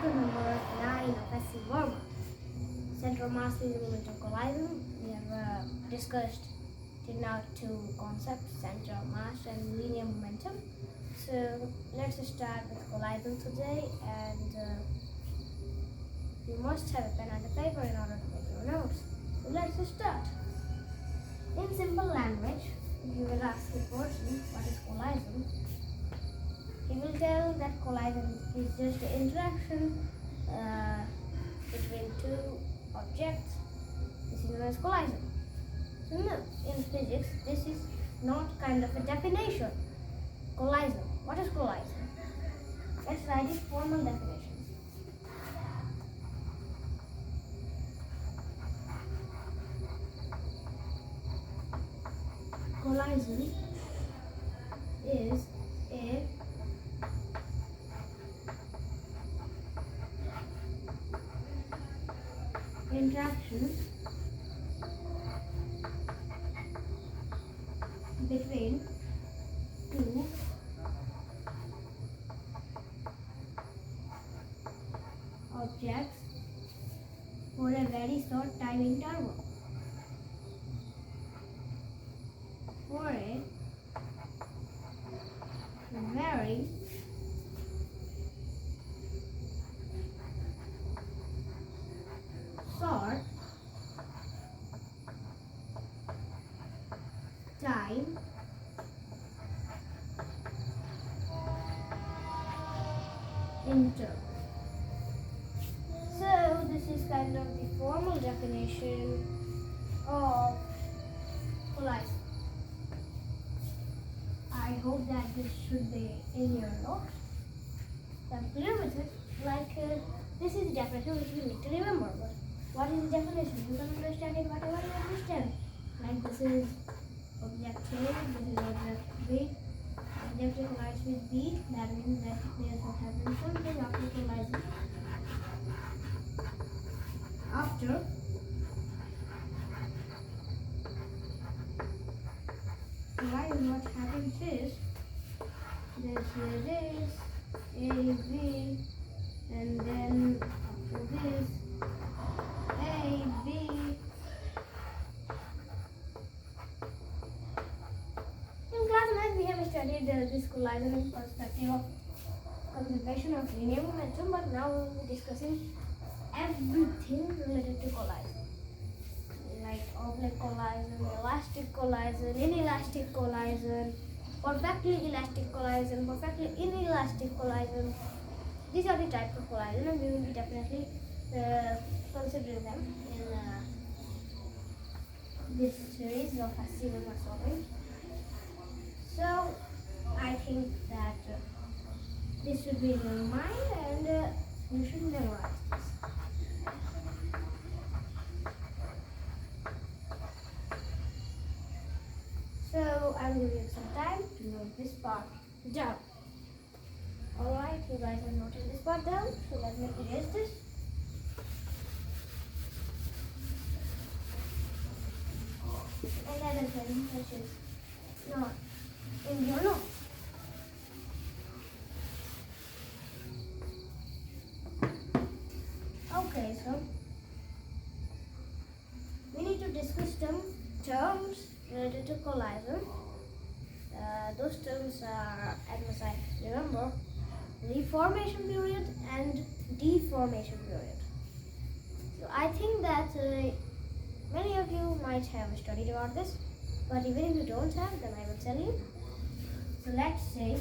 chapter number 9 of S.C. Verma. Center of mass is momentum collision. We have discussed till now two concepts, center of mass and linear momentum. So let's start with collision today, and you must have a pen and a paper in order to make your notes. So let's start. In simple language, if you will ask a person what is collision, he will tell that collision is just an interaction between two objects. This is known as collision. So no, in physics, this is not kind of a definition. Collision. What is collision? Let's write its formal definition. Collision is a interaction between two objects for a very short time interval. For a very short time interval. So this is kind of the formal definition of collision. I hope that this should be in your notes. So I'm clear with it. This is the definition which you need to remember. But what is the definition? You can understand it whatever you understand. Like this is object A, this is object B. Object A collides with B. That means that there will happen something after collision. After collision, what happens is this A, B, and then after this A, B. In class 9 we have studied this collision in perspective of conservation of linear momentum, but now we will be discussing everything related to collision, like oblique collision, elastic collision, inelastic collision, perfectly elastic collision, perfectly inelastic collision. These are the types of collision, and we will be definitely considering them in this series of SC Verma solving. So I think that this should be in your mind, and you should memorize this. So I'm giving you some time to note this part down. Alright, you guys have noted this part down, so let me erase this. Another thing which is not in your notes. Okay, so we need to discuss some terms related to collision. Those terms are, as I remember, reformation period and deformation period. So I think that many of you might have studied about this, but even if you don't have, then I will tell you. So let's say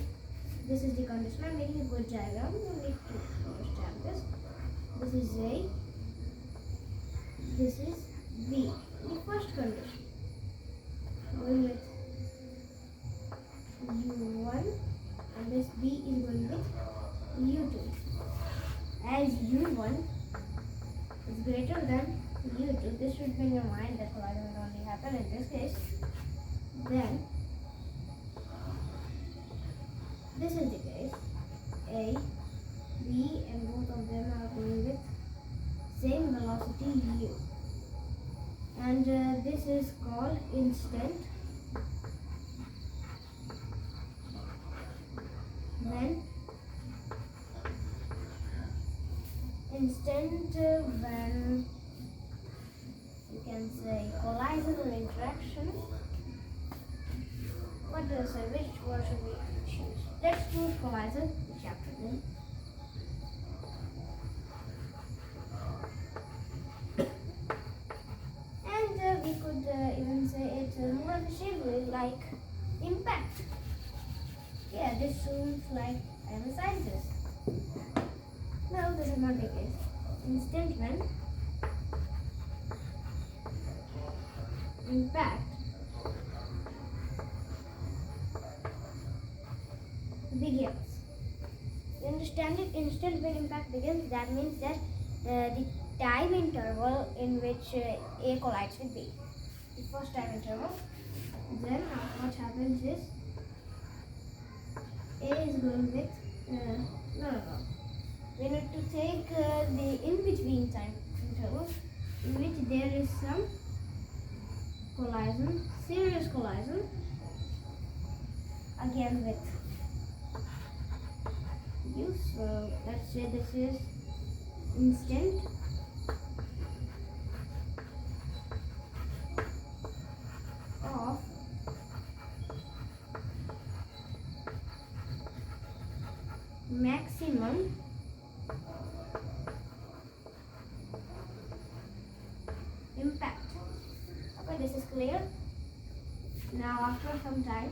this is the condition. I'm making a good diagram. You need to understand this. This is A. This is B. The first condition. Going with U1, and this B is going with U2. As U1 is greater than U2, this should be in your mind that collision will only happen in this case. Then this is the case. A, B, and both of them are going with same velocity U. And this is called instant. Then instant when you can say collision or interaction. What do you say? Which word should we choose? Let's choose collision chapter then. And we could even say it more efficiently like impact. Yeah, this seems like I'm a scientist. No, this is not the case. Instant when impact begins. You understand it? Instant when impact begins, that means that the time interval in which A collides with B. The first time interval. Then what happens is A is going with no. We need to take the in-between time interval in which there is some collision, serious collision again with you. So let's say this is instant of maximum impact. Okay, this is clear. Now after some time,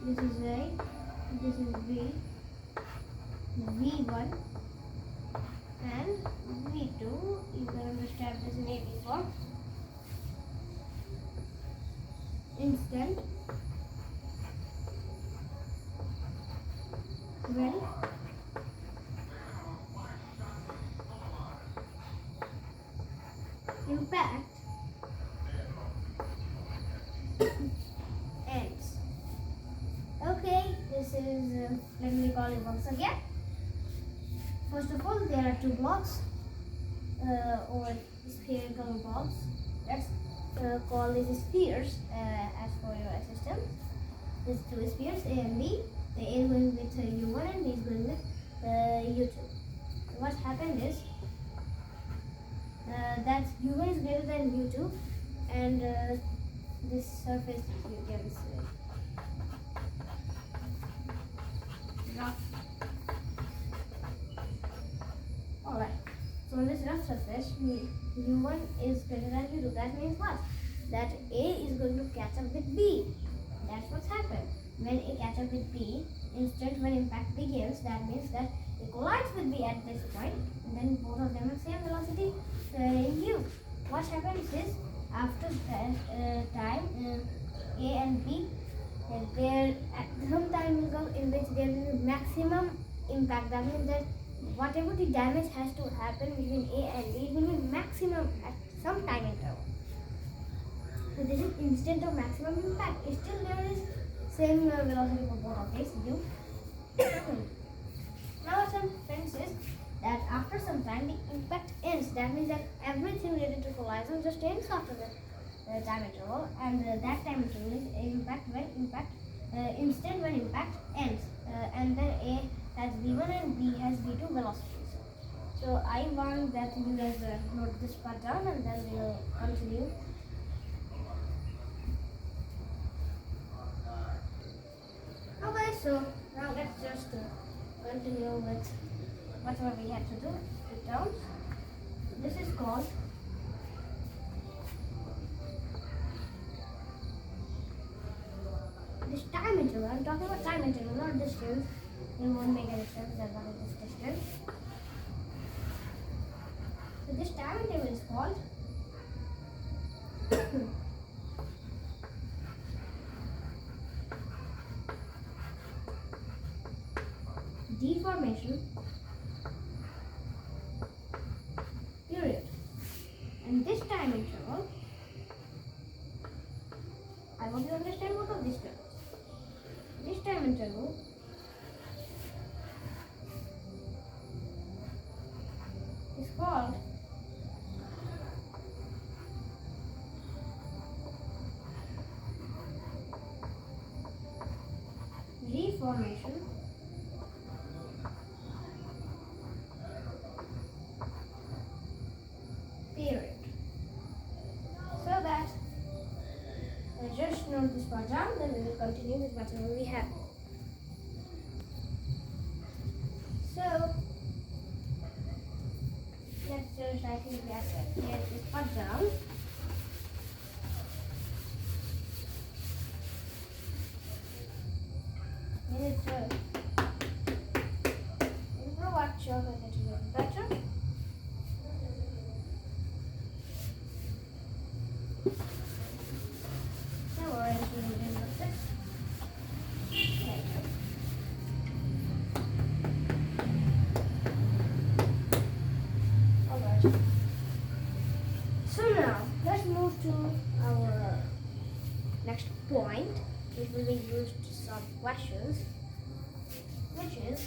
this is A, this is B, V1 and V2. You can understand this in A before. Instant when impact ends. Okay, this is let me call it once again. First of all, there are two blocks or spherical blocks. Let's call these spheres as for your assistance. These two spheres, A and B. The A is going with U1 and B is going with U2. What happened is that U1 is greater than U2 and this surface you can see rough. Alright, so on this rough surface U1 is greater than U2. That means what? That A is going to catch up with B. That's what's happened. When A catch up with B, instant when impact begins, that means that it collides with B at this point, and then both of them have same velocity U. What happens is after that time A and B, there at some time interval in which there is maximum impact. That means that whatever the damage has to happen between A and B will be maximum at some time interval. So this is instant of maximum impact. Still there is same velocity for both of these U. Now what happens is that after some time the impact ends. That means that everything related to collision just ends after the time interval, and that time interval is impact when impact instant when impact ends, and then A has V1 and B has V2 velocities. So I want that you guys note this part down, and then we will continue. Okay, so now let's just continue with whatever we had to do, the terms. This is called this time interval. I'm talking about time interval, not distance. It won't make any sense that what is this distance. So this time interval is called deformation period. And this time interval, I want you to understand both of these terms. This time interval is called reformation note this part down, then we will continue with whatever we have. So let's just write this part down. Watch your little bit better. So we're going to do this. Alright. So now let's move to our next point, which will be used to solve questions, which is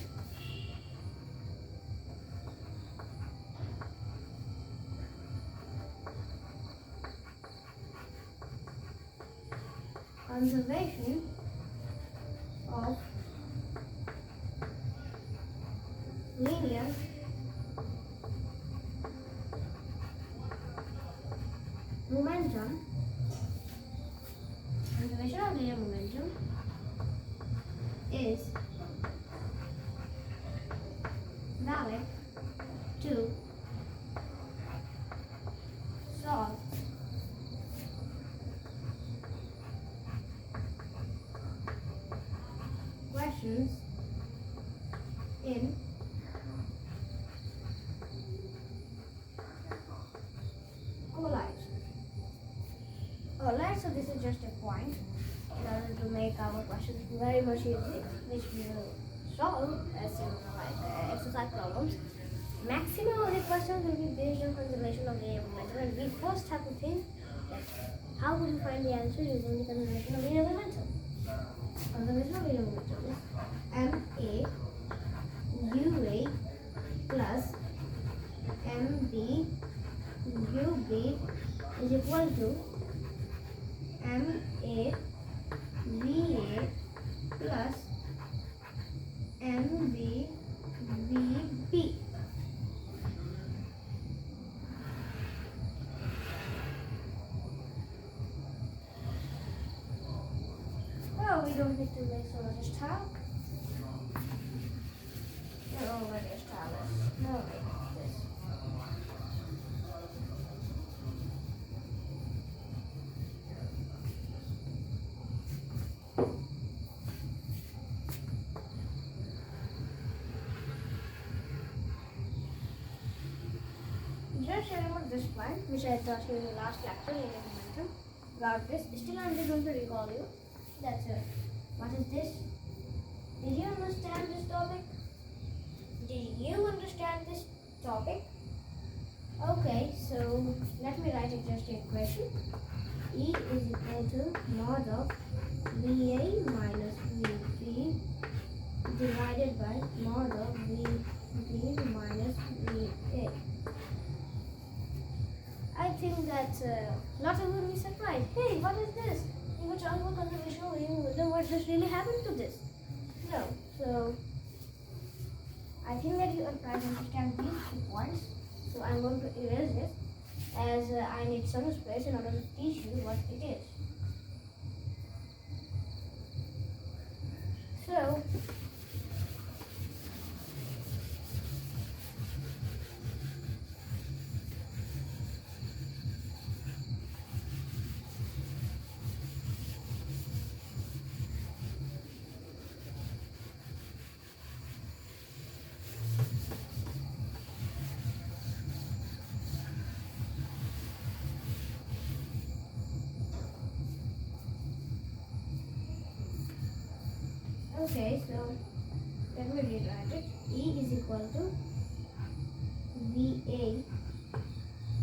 conservation of linear momentum. Conservation of linear momentum is valid to solve questions in collide. Alright, so this is just a point in order to make our questions very much easy, which we will solve as in like exercise problems. Maximum of the questions will be based on conservation of linear momentum, and we first have to think that how would you find the answer using the conservation of linear momentum. Conservation of linear momentum is MA UA plus MB UB is equal to MA VA plus MB VB. Well, we don't need to make so much talk. We're already established. No, like this. Just remember this point, which I taught you in the last lecture, linear momentum. Got this. Still, I'm just going to recall you. That's it. What is this? Did you understand this topic? Did you understand this topic? Okay, so let me write it just a equation. E is equal to mod of VA minus VB divided by mod of VB minus VA. I think that a lot of you will be surprised. Hey, what is this? You were talking about conservation of linear momentum. What just really happened to this? No. So I think that you are trying to understand these 2 points. So I'm going to erase this, as I need some space in order to teach you what it is. So okay, so let me rewrite it. E is equal to VA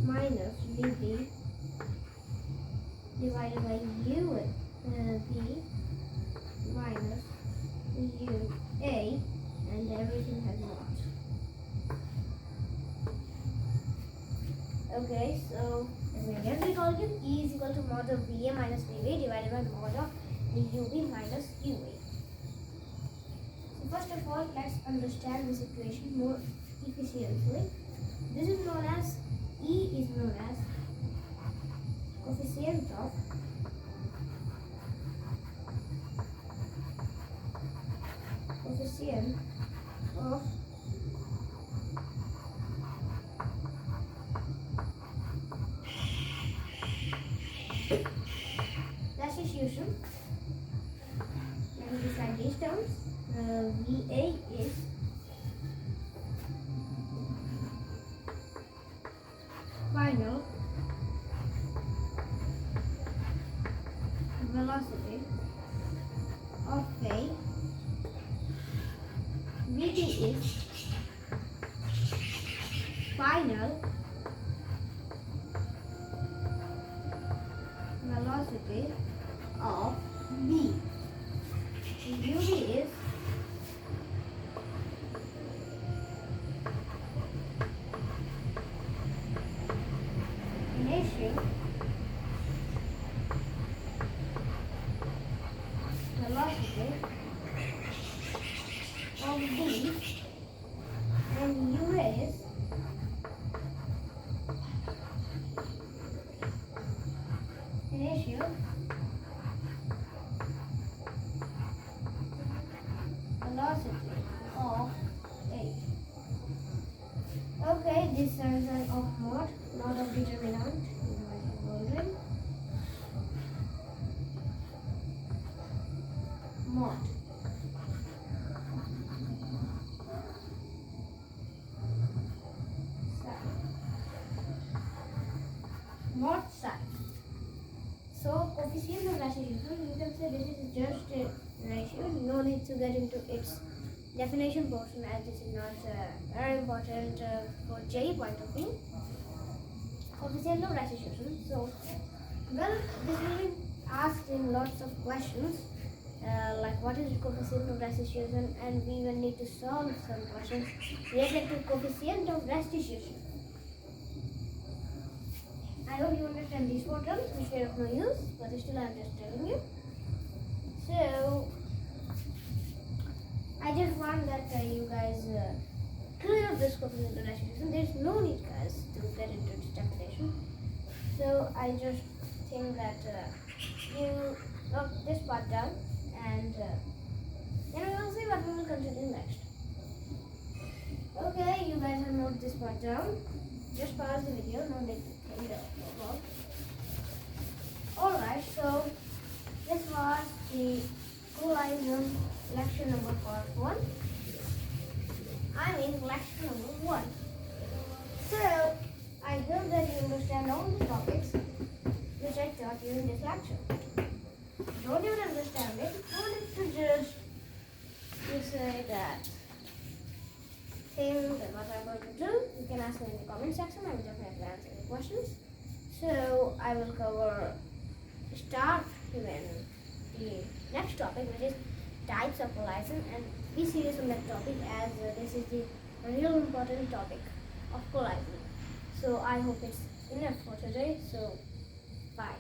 minus VB divided by UV minus UA, and everything has not. Okay, so let me again recall it. E is equal to mod of VA minus VB divided by mod of UV minus UA. First of all, let's understand this equation more efficiently. This is known as E is known as coefficient of Restitution. And beside these terms, VA is final velocity of a. VT is final velocity of B. UV is initial velocity of B, and U is initial velocity of A. Okay, this terms are of mod, not of determinant. You might be wondering. Mod. Mod psi. So coefficient of restitution, you can say this is just a ratio. No need to get into its definition portion, as this is not very important for J point of view. Coefficient of restitution. So, well, this will be asked in lots of questions, like what is the coefficient of restitution, and we will need to solve some questions related to coefficient of restitution. I hope you understand these four terms, which were of no use, but still I am just telling you. So, I just want that you guys clear up this coefficient of restitution. There is no need, guys, to get into its definition. So, I just think that you knock this part down, and then we will see what we will continue next. Okay, you guys have noted this part down. Just pause the video, no need to think about. Alright, so this was the Coalism lecture number part 1. I mean lecture number 1. So I hope that you understand all the topics which I taught you in this lecture. Don't even understand it, don't need to just say that thing that what I'm going to do. You can ask me in the comment section. I will definitely answer the questions. So I will cover start even the next topic, which is types of coalism, and be serious on that topic, as this is the real important topic of coalism. So I hope it's enough for today. So bye.